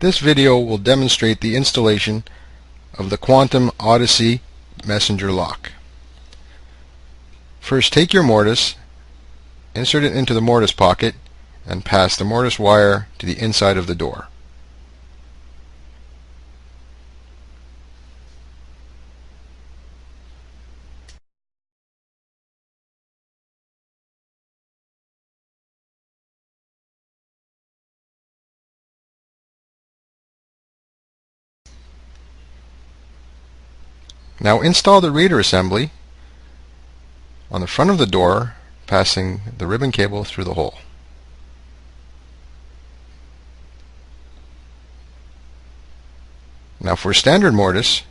This video will demonstrate the installation of the Quantum Adese messenger lock. First, take your mortise, insert it into the mortise pocket, and pass the mortise wire to the inside of the door. Now install the reader assembly on the front of the door, passing the ribbon cable through the hole. Now for standard mortise,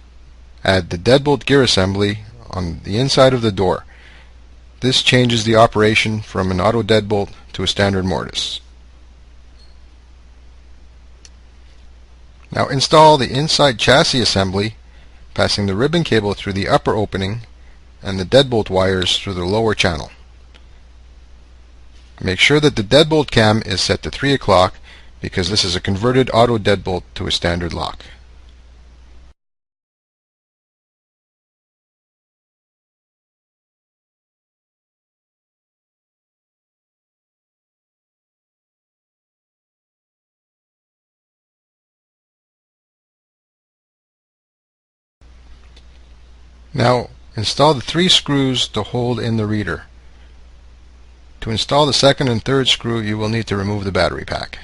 add the deadbolt gear assembly on the inside of the door. This changes the operation from an auto deadbolt to a standard mortise. Now install the inside chassis assembly, passing the ribbon cable through the upper opening and the deadbolt wires through the lower channel. Make sure that the deadbolt cam is set to 3 o'clock because this is a converted auto deadbolt to a standard lock. Now install the 3 screws to hold in the reader. To install the second and third screw, you will need to remove the battery pack.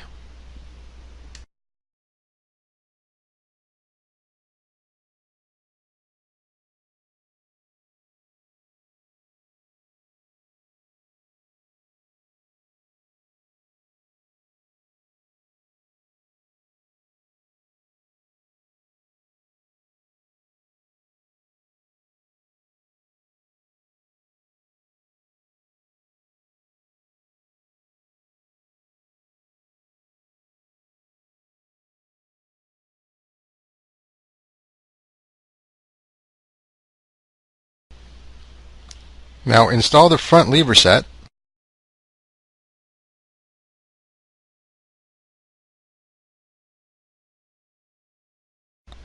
Now install the front lever set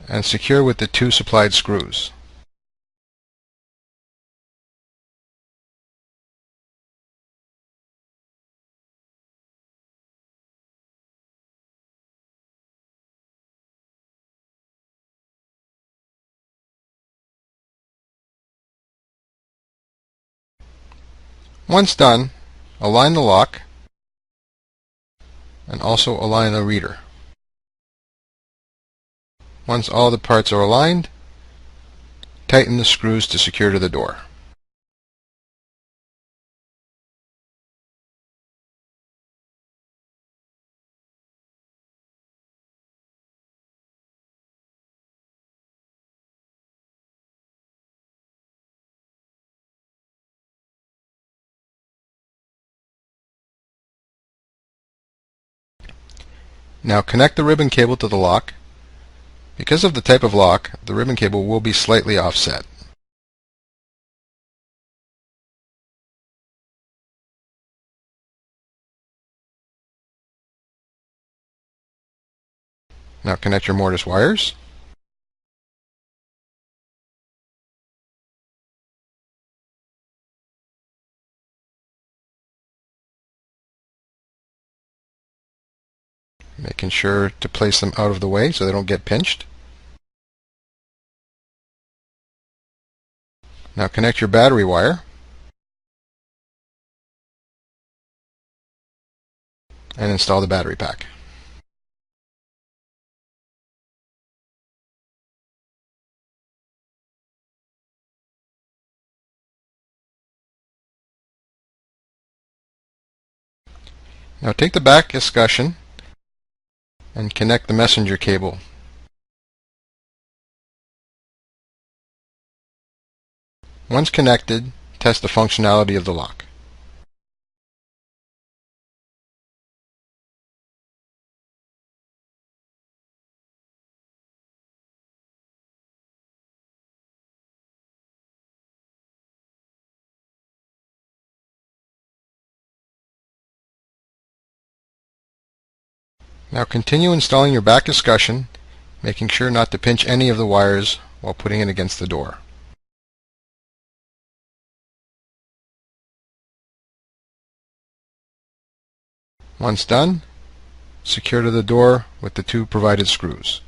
and secure with the 2 supplied screws. Once done, align the lock and also align the reader. Once all the parts are aligned, tighten the screws to secure to the door. Now connect the ribbon cable to the lock. Because of the type of lock, the ribbon cable will be slightly offset. Now connect your mortise wires. Making sure to place them out of the way so they don't get pinched. Now connect your battery wire and install the battery pack. Now take the back escutcheon and connect the messenger cable. Once connected, test the functionality of the lock. Now continue installing your back escutcheon, making sure not to pinch any of the wires while putting it against the door. Once done, secure to the door with the 2 provided screws.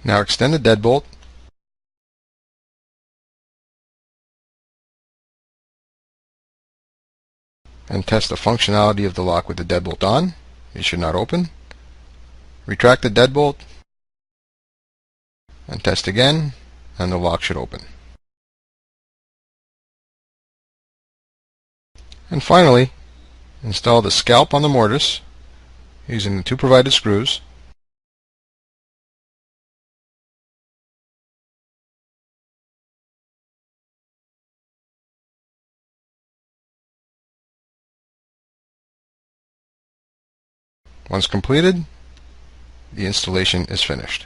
Now extend the deadbolt and test the functionality of the lock with the deadbolt on. It should not open. Retract the deadbolt and test again, and the lock should open. And finally, install the scalp on the mortise using the 2 provided screws. Once completed, the installation is finished.